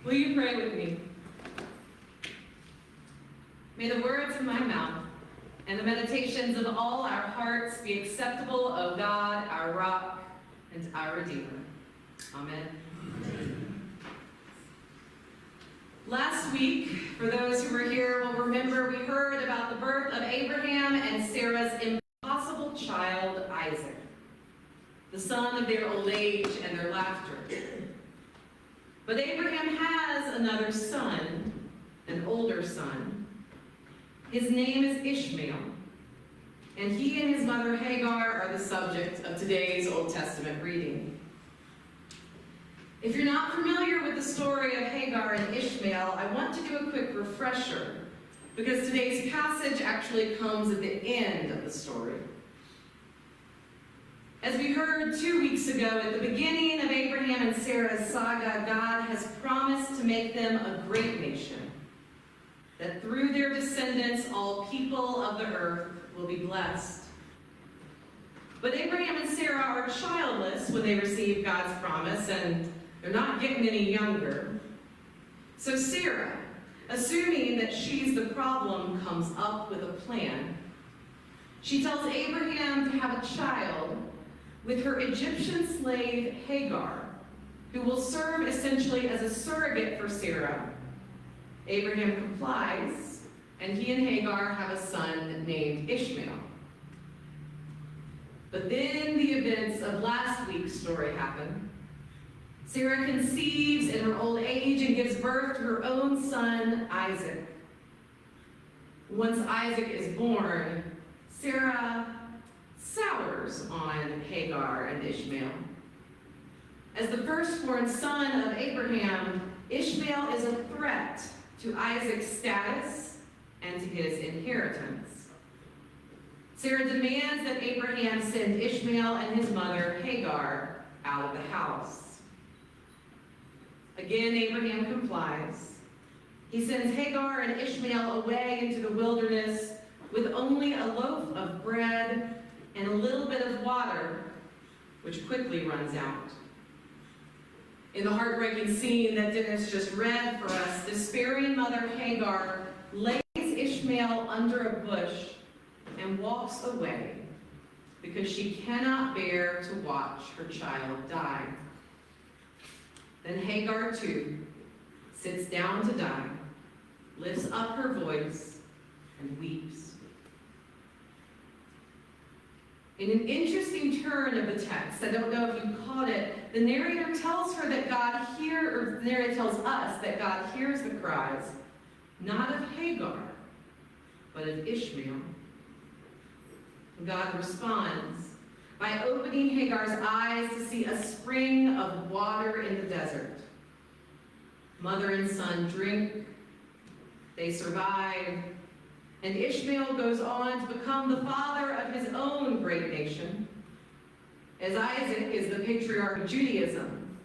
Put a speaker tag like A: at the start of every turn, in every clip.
A: Will you pray with me? May the words of my mouth and the meditations of all our hearts be acceptable, O God, our rock and our Redeemer. Amen. Last week, for those who were here will remember, we heard about the birth of Abraham and Sarah's impossible child, Isaac, the son of their old age and their laughter. But Abraham has another son, an older son. His name is Ishmael, and he and his mother Hagar are the subject of today's Old Testament reading. If you're not familiar with the story of Hagar and Ishmael, I want to do a quick refresher, because today's passage actually comes at the end of the story. As we heard 2 weeks ago, at the beginning of Abraham and Sarah's saga, God has promised to make them a great nation, that through their descendants all people of the earth will be blessed. But Abraham and Sarah are childless when they receive God's promise, and they're not getting any younger. So Sarah, assuming that she's the problem, comes up with a plan. She tells Abraham to have a child with her Egyptian slave Hagar, who will serve essentially as a surrogate for Sarah. Abraham complies, and he and Hagar have a son named Ishmael. But then the events of last week's story happen. Sarah conceives in her old age and gives birth to her own son, Isaac. Once Isaac is born, Sarah sours on Hagar and Ishmael. As the firstborn son of Abraham, Ishmael is a threat to Isaac's status and to his inheritance. Sarah demands that Abraham send Ishmael and his mother, Hagar, out of the house. Again, Abraham complies. He sends Hagar and Ishmael away into the wilderness with only a loaf of bread and a little bit of water, which quickly runs out. In the heartbreaking scene that Dennis just read for us, despairing mother Hagar lays Ishmael under a bush and walks away because she cannot bear to watch her child die. Then Hagar, too, sits down to die, lifts up her voice, and weeps. In an interesting turn of the text, I don't know if you caught it, the narrator tells her that the narrator tells us that God hears the cries, not of Hagar, but of Ishmael. God responds by opening Hagar's eyes to see a spring of water in the desert. Mother and son drink, they survive, and Ishmael goes on to become the father of his own great nation. As Isaac is the patriarch of Judaism,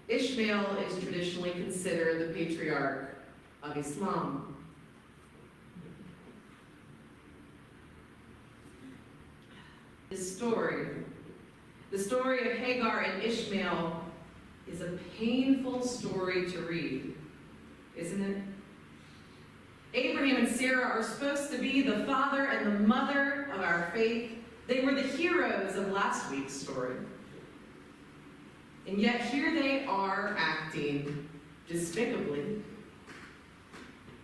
A: Ishmael is traditionally considered the patriarch of Islam. This story, the story of Hagar and Ishmael, is a painful story to read, isn't it? Abraham and Sarah are supposed to be the father and the mother of our faith. They were the heroes of last week's story. And yet here they are acting despicably.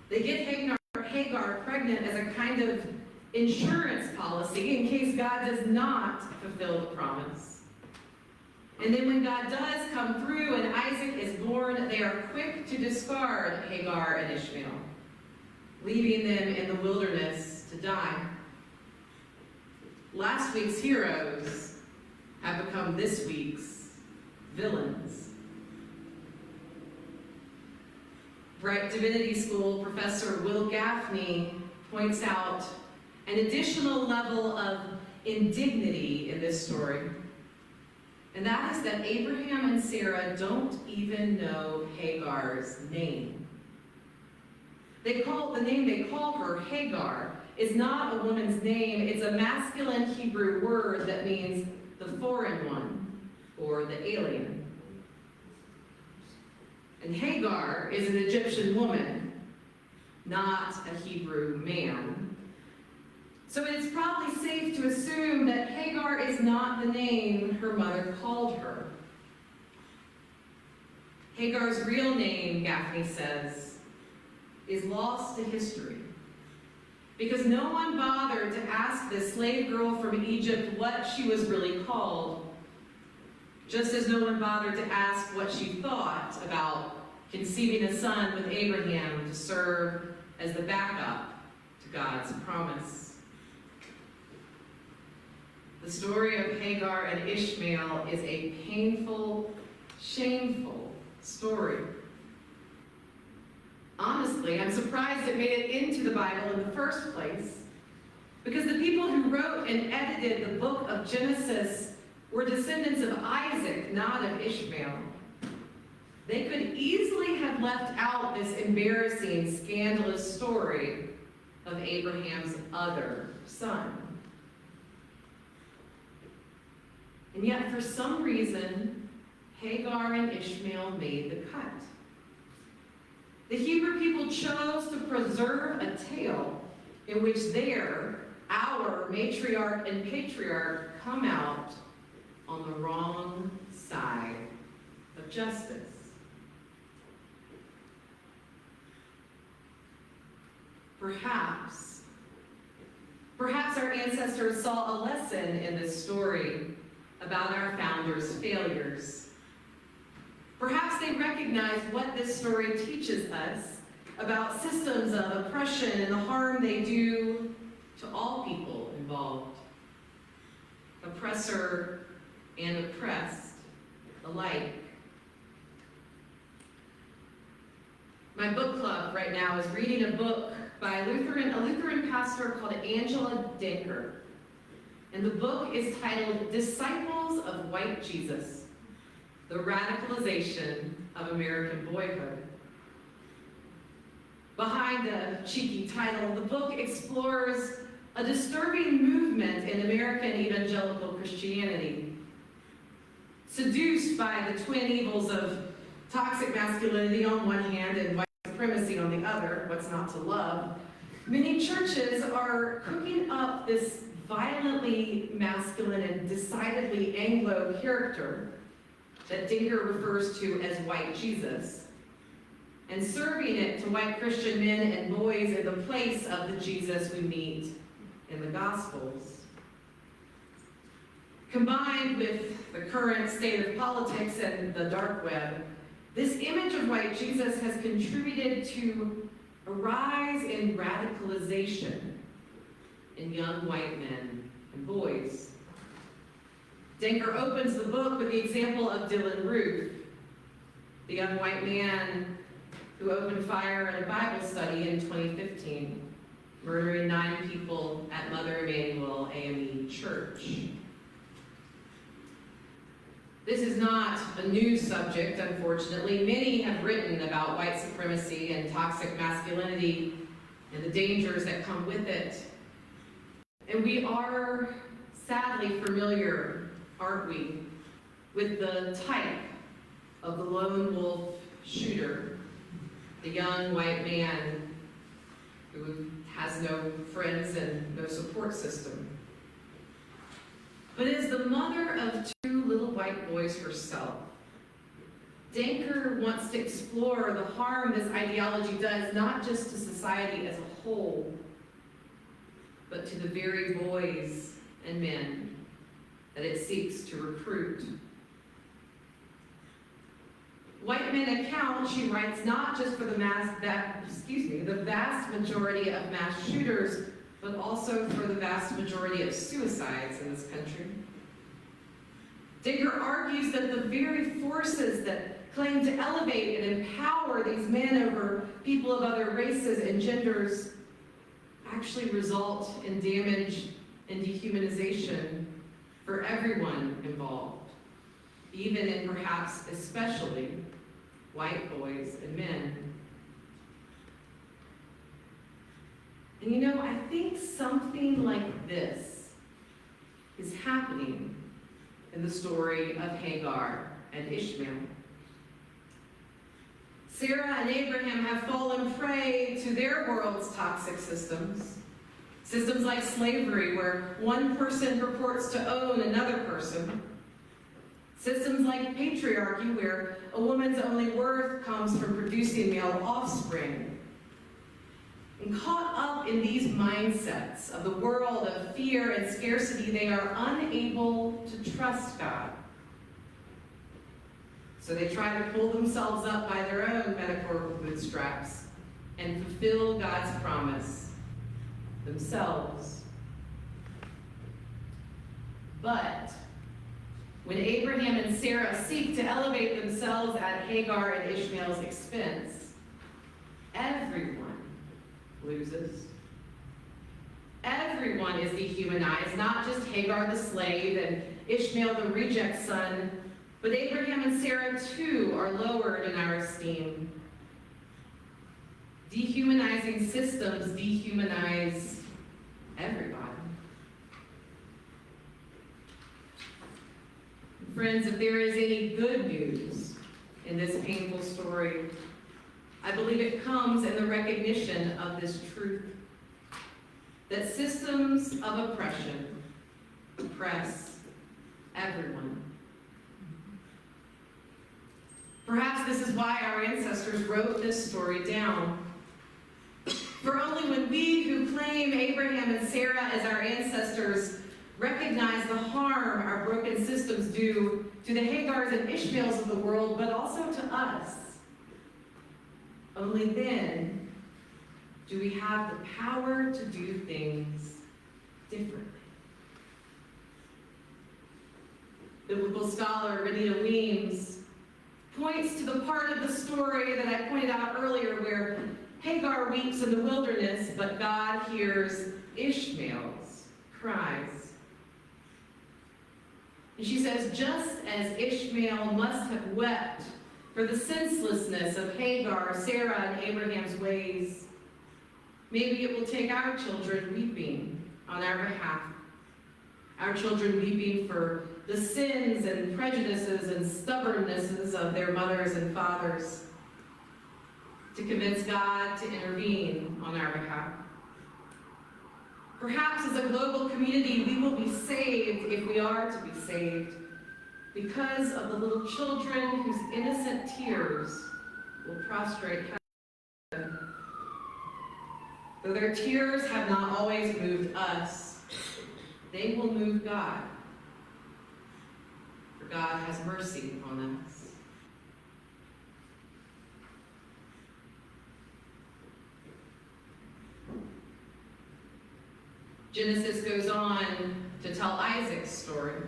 A: They get Hagar pregnant as a kind of insurance policy in case God does not fulfill the promise. And then when God does come through and Isaac is born, they are quick to discard Hagar and Ishmael, leaving them in the wilderness to die. Last week's heroes have become this week's villains. Bright Divinity School professor Will Gaffney points out an additional level of indignity in this story. And that is that Abraham and Sarah don't even know Hagar's name. The name they call her, Hagar, is not a woman's name. It's a masculine Hebrew word that means the foreign one or the alien. And Hagar is an Egyptian woman, not a Hebrew man. So it's probably safe to assume that Hagar is not the name her mother called her. Hagar's real name, Gaffney says, is lost to history, because no one bothered to ask this slave girl from Egypt what she was really called, just as no one bothered to ask what she thought about conceiving a son with Abraham to serve as the backup to God's promise. The story of Hagar and Ishmael is a painful, shameful story. Honestly, I'm surprised it made it into the Bible in the first place, because the people who wrote and edited the book of Genesis were descendants of Isaac, not of Ishmael. They could easily have left out this embarrassing, scandalous story of Abraham's other son. And yet, for some reason, Hagar and Ishmael made the cut. The Hebrew people chose to preserve a tale in which our matriarch and patriarch, come out on the wrong side of justice. Perhaps our ancestors saw a lesson in this story about our founders' failures. Perhaps they recognized what this story teaches us about systems of oppression and the harm they do to all people involved, oppressor and oppressed alike. My book club right now is reading a book by a Lutheran pastor called Angela Denker. And the book is titled Disciples of White Jesus, The Radicalization of American Boyhood. Behind the cheeky title, the book explores a disturbing movement in American evangelical Christianity, seduced by the twin evils of toxic masculinity on one hand and white supremacy on the other, what's not to love. Many churches are cooking up this violently masculine and decidedly Anglo character that Denker refers to as white Jesus, and serving it to white Christian men and boys in the place of the Jesus we meet in the Gospels. Combined with the current state of politics and the dark web, this image of white Jesus has contributed to a rise in radicalization in young white men and boys. Denker opens the book with the example of Dylan Ruth, the young white man who opened fire at a Bible study in 2015, murdering 9 people at Mother Emanuel AME Church. This is not a new subject, unfortunately. Many have written about white supremacy and toxic masculinity and the dangers that come with it. And we are sadly familiar, aren't we, with the type of the lone wolf shooter, the young white man who has no friends and no support system. But as the mother of 2 little white boys herself, Denker wants to explore the harm this ideology does not just to society as a whole, but to the very boys and men that it seeks to recruit. White men account, she writes, not just for the vast majority of mass shooters, but also for the vast majority of suicides in this country. Denker argues that the very forces that claim to elevate and empower these men over people of other races and genders actually result in damage and dehumanization for everyone involved, even and perhaps especially white boys and men. And you know, I think something like this is happening in the story of Hagar and Ishmael. Sarah and Abraham have fallen prey to their world's toxic systems. Systems like slavery, where one person purports to own another person. Systems like patriarchy, where a woman's only worth comes from producing male offspring. And caught up in these mindsets of the world of fear and scarcity, they are unable to trust God. So they try to pull themselves up by their own metaphorical bootstraps and fulfill God's promise themselves. But when Abraham and Sarah seek to elevate themselves at Hagar and Ishmael's expense, everyone loses. Everyone is dehumanized, not just Hagar the slave and Ishmael the reject son, but Abraham and Sarah too are lowered in our esteem. Dehumanizing systems dehumanize everybody. Friends, if there is any good news in this painful story, I believe it comes in the recognition of this truth, that systems of oppression oppress everyone. Perhaps this is why our ancestors wrote this story down. For only when we who claim Abraham and Sarah as our ancestors recognize the harm our broken systems do to the Hagars and Ishmaels of the world, but also to us, only then do we have the power to do things differently. Biblical scholar Renita Weems points to the part of the story that I pointed out earlier where Hagar weeps in the wilderness, but God hears Ishmael's cries. And she says, just as Ishmael must have wept for the senselessness of Hagar, Sarah, and Abraham's ways, maybe it will take our children weeping on our behalf. Our children weeping for the sins and prejudices and stubbornnesses of their mothers and fathers, to convince God to intervene on our behalf. Perhaps as a global community, we will be saved if we are to be saved, because of the little children whose innocent tears will prostrate heaven. Though their tears have not always moved us, they will move God. For God has mercy on us. Genesis goes on to tell Isaac's story.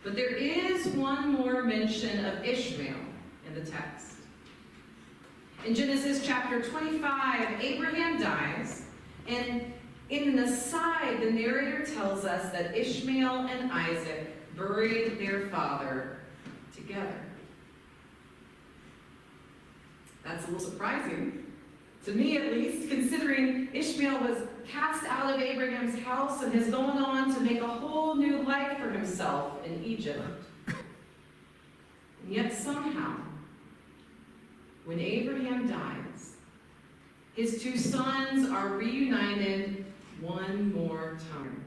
A: But there is one more mention of Ishmael in the text. In Genesis chapter 25, Abraham dies, and in an aside, the narrator tells us that Ishmael and Isaac buried their father together. That's a little surprising, to me at least, considering Ishmael was cast out of Abraham's house and has gone on to make a whole new life for himself in Egypt. And yet somehow, when Abraham dies, his two sons are reunited one more time.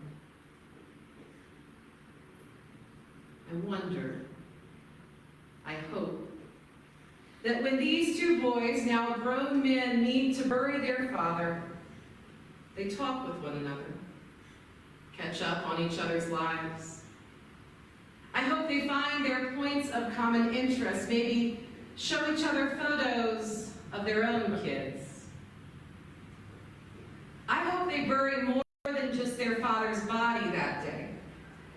A: I wonder, I hope, that when these two boys, now grown men, need to bury their father, they talk with one another, catch up on each other's lives. I hope they find their points of common interest, maybe show each other photos of their own kids. I hope they bury more than just their father's body that day.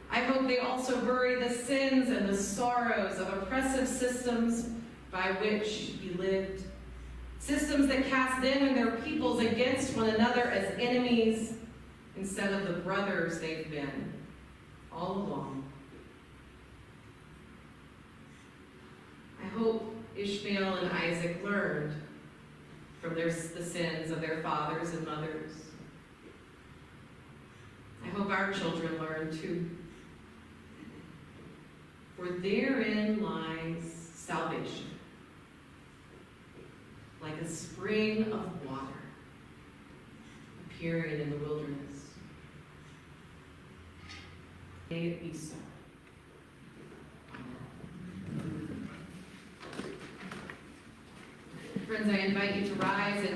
A: I hope they also bury the sins and the sorrows of oppressive systems by which he lived. Systems that cast them and their peoples against one another as enemies instead of the brothers they've been all along. I hope Ishmael and Isaac learned from the sins of their fathers and mothers. I hope our children learn too. For therein lies salvation. the spring of water appearing in the wilderness. May it be so. Friends, I invite you to rise and